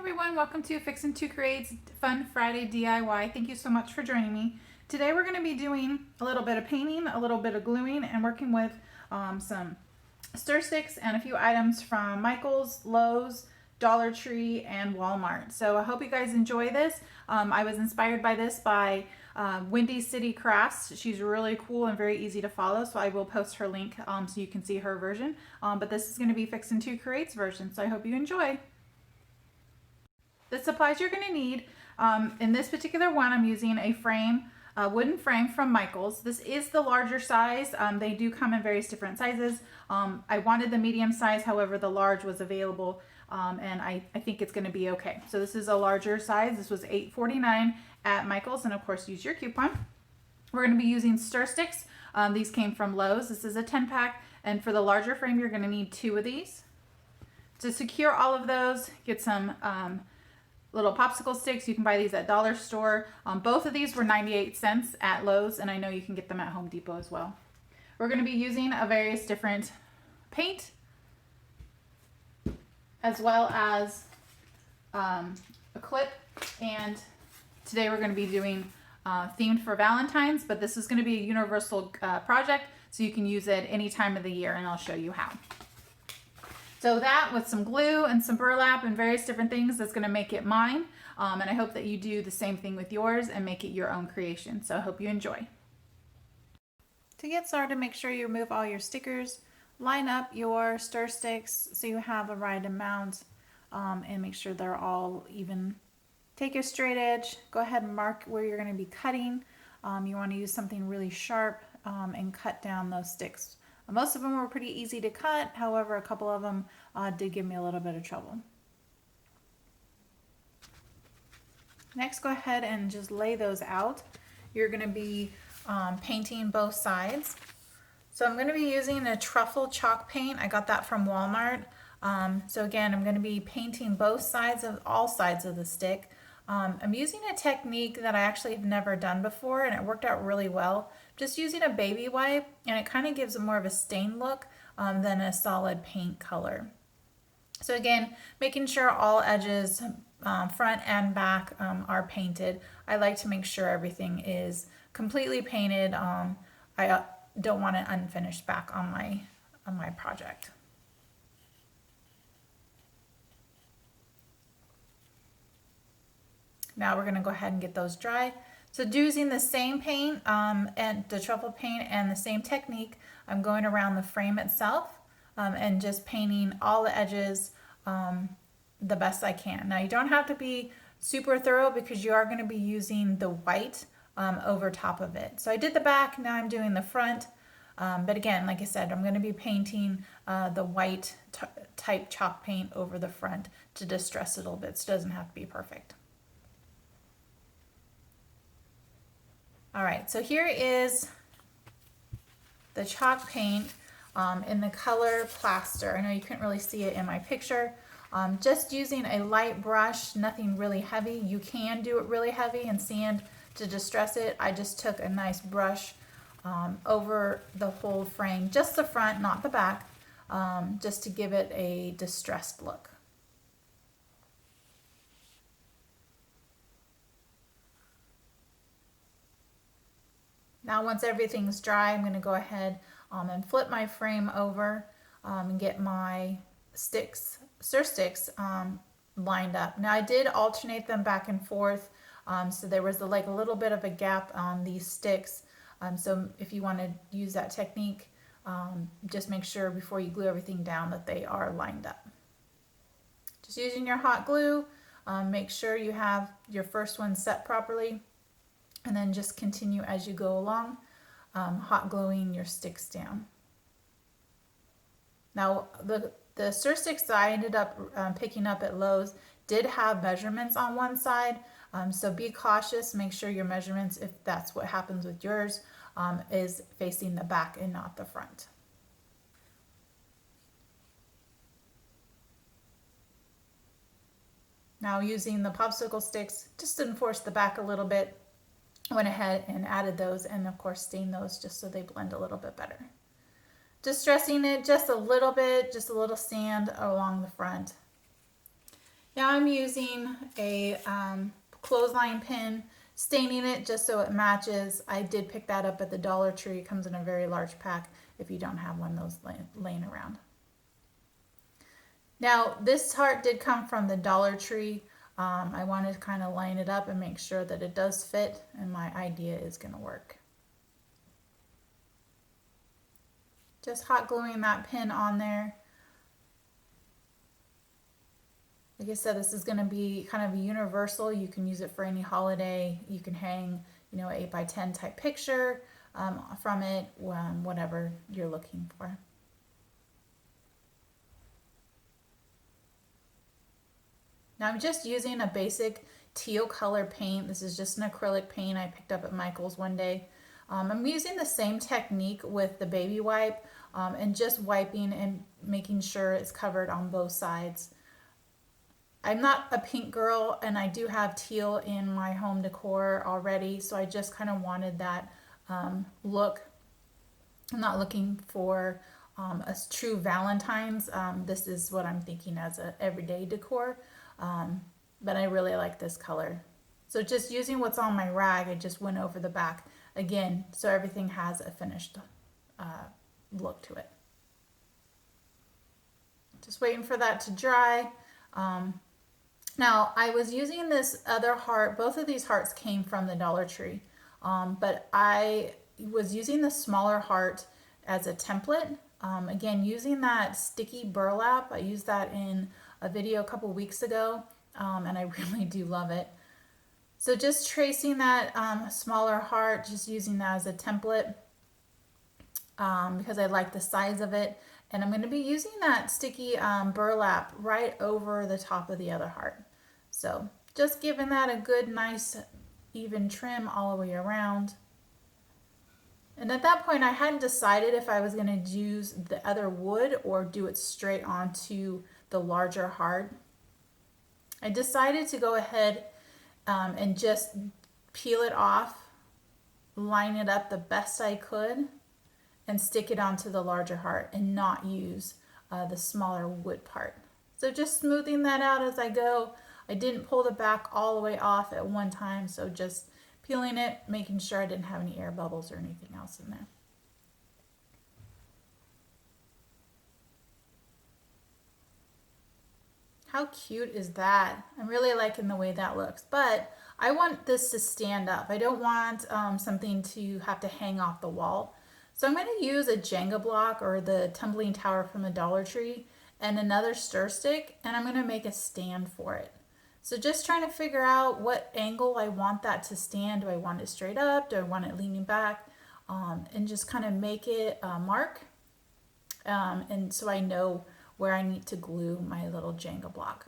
Everyone, welcome to Fixin' to Create's Fun Friday DIY. Thank you so much for joining me. Today we're going to be doing a little bit of painting, a little bit of gluing, and working with some stir sticks and a few items from Michael's, Lowe's, Dollar Tree, and Walmart. So I hope you guys enjoy this. I was inspired by this by Windy City Crafts. She's really cool and very easy to follow, so I will post her link so you can see her version. But this is going to be Fixin' to Create's version, so I hope you enjoy. The supplies you're going to need, in this particular one, I'm using a frame, a wooden frame from Michael's. This is the larger size. They do come in various different sizes. I wanted the medium size, however, the large was available, and I think it's going to be okay. So this is a larger size. This was $8.49 at Michael's, and of course, use your coupon. We're going to be using stir sticks. These came from Lowe's. This is a 10-pack, and for the larger frame, you're going to need 2 of these. To secure all of those, get some little popsicle sticks. You can buy these at Dollar Store. Both of these were 98 cents at Lowe's, and I know you can get them at Home Depot as well. We're going to be using a various different paint, as well as a clip, and today we're going to be doing themed for Valentine's, but this is going to be a universal project, so you can use it any time of the year, and I'll show you how. So that with some glue and some burlap and various different things, that's going to make it mine. And I hope that you do the same thing with yours and make it your own creation. So I hope you enjoy. To get started, make sure you remove all your stickers. Line up your stir sticks so you have the right amount, and make sure they're all even. Take your straight edge. Go ahead and mark where you're going to be cutting. You want to use something really sharp and cut down those sticks. Most of them were pretty easy to cut, however, a couple of them did give me a little bit of trouble. Next, go ahead and just lay those out. You're going to be painting both sides. So I'm going to be using a truffle chalk paint. I got that from Walmart. So again, I'm going to be painting both sides of all sides of the stick. I'm using a technique that I actually have never done before, and it worked out really well. Just using a baby wipe, and it kind of gives it more of a stain look than a solid paint color. So again, making sure all edges, front and back, are painted. I like to make sure everything is completely painted. I don't want an unfinished back on my project. Now we're going to go ahead and get those dry. So using the same paint and the truffle paint and the same technique, I'm going around the frame itself and just painting all the edges the best I can. Now you don't have to be super thorough because you are going to be using the white over top of it. So I did the back, now I'm doing the front. But again, like I said, I'm going to be painting the white type chalk paint over the front to distress it a little bit. So it doesn't have to be perfect. All right, so here is the chalk paint in the color plaster. I know you couldn't really see it in my picture. Just using a light brush, nothing really heavy. You can do it really heavy and sand to distress it. I just took a nice brush over the whole frame, just the front, not the back, just to give it a distressed look. Now once everything's dry, I'm going to go ahead and flip my frame over and get my stir sticks lined up. Now I did alternate them back and forth, so there was like a little bit of a gap on these sticks. So if you want to use that technique, just make sure before you glue everything down that they are lined up. Just using your hot glue, make sure you have your first one set properly. And then just continue as you go along, hot gluing your sticks down. Now the stir sticks that I ended up picking up at Lowe's did have measurements on one side, so be cautious. Make sure your measurements, if that's what happens with yours, is facing the back and not the front. Now using the popsicle sticks, just to enforce the back a little bit, went ahead and added those, and of course stained those just so they blend a little bit better. Distressing it just a little bit, just a little sand along the front. Now I'm using a clothesline pin, staining it just so it matches. I did pick that up at the Dollar Tree. It comes in a very large pack if you don't have one of those laying around. Now this heart did come from the Dollar Tree. I wanted to kind of line it up and make sure that it does fit, and my idea is going to work. Just hot gluing that pin on there. Like I said, this is going to be kind of universal. You can use it for any holiday. You can hang, you know, 8x10 type picture from it, whatever you're looking for. Now I'm just using a basic teal color paint. This is just an acrylic paint I picked up at Michael's one day. I'm using the same technique with the baby wipe and just wiping and making sure it's covered on both sides. I'm not a pink girl, and I do have teal in my home decor already, so I just kind of wanted that look. I'm not looking for a true Valentine's. This is what I'm thinking as an everyday decor, but I really like this color. So just using what's on my rag, I just went over the back again, so everything has a finished look to it. Just waiting for that to dry. Now I was using this other heart. Both of these hearts came from the Dollar Tree, but I was using the smaller heart as a template. Again, using that sticky burlap. I used that in a video a couple weeks ago, and I really do love it. So just tracing that smaller heart, just using that as a template because I like the size of it. And I'm going to be using that sticky burlap right over the top of the other heart. So just giving that a good, nice, even trim all the way around. And at that point, I hadn't decided if I was going to use the other wood or do it straight onto the larger heart. I decided to go ahead and just peel it off, line it up the best I could, and stick it onto the larger heart and not use the smaller wood part. So just smoothing that out as I go. I didn't pull the back all the way off at one time, so just peeling it, making sure I didn't have any air bubbles or anything else in there. How cute is that? I'm really liking the way that looks, but I want this to stand up. I don't want something to have to hang off the wall. So I'm going to use a Jenga block or the tumbling tower from the Dollar Tree and another stir stick, and I'm going to make a stand for it. So just trying to figure out what angle I want that to stand. Do I want it straight up? Do I want it leaning back? And just kind of make it a mark. And so I know where I need to glue my little Jenga block.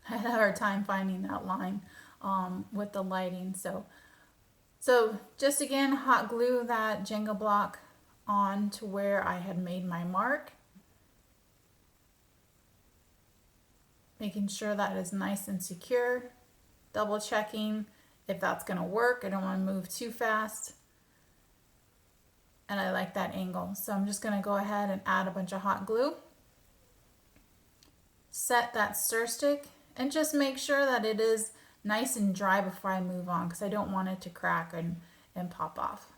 I had a hard time finding that line with the lighting. So just again, hot glue that Jenga block on to where I had made my mark. Making sure that is nice and secure. Double checking if that's going to work. I don't want to move too fast. And I like that angle. So I'm just going to go ahead and add a bunch of hot glue. Set that stir stick and just make sure that it is nice and dry before I move on, because I don't want it to crack and pop off.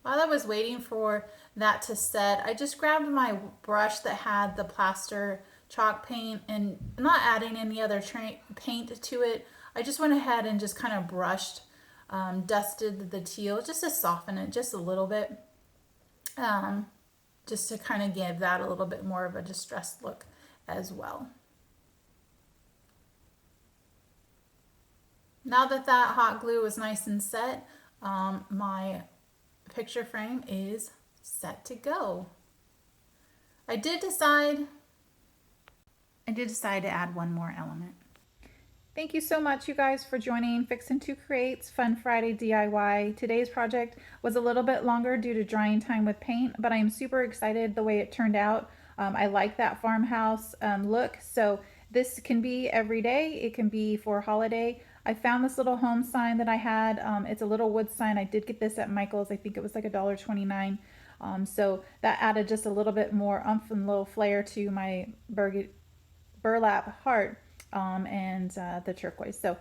While I was waiting for that to set, I just grabbed my brush that had the plaster chalk paint and not adding any other paint to it. I just went ahead and just kind of brushed, dusted the teal just to soften it just a little bit. Just to kind of give that a little bit more of a distressed look as well. Now that that hot glue is nice and set, my picture frame is set to go. I did decide to add one more element. Thank you so much, you guys, for joining Fixin' 2 Creates Fun Friday DIY. Today's project was a little bit longer due to drying time with paint, but I'm super excited the way it turned out. I like that farmhouse look, so this can be every day. It can be for holiday. I found this little home sign that I had. It's a little wood sign. I did get this at Michael's. I think it was like $1.29. So that added just a little bit more umph and little flair to my burlap heart and the turquoise. So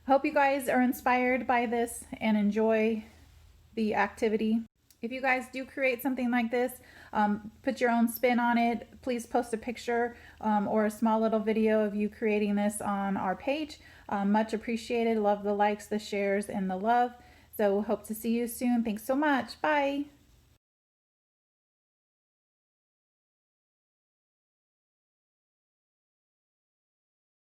hope you guys are inspired by this and enjoy the activity. If you guys do create something like this, put your own spin on it. Please post a picture or a small little video of you creating this on our page. Much appreciated. Love the likes, the shares, and the love. So hope to see you soon. Thanks so much. Bye.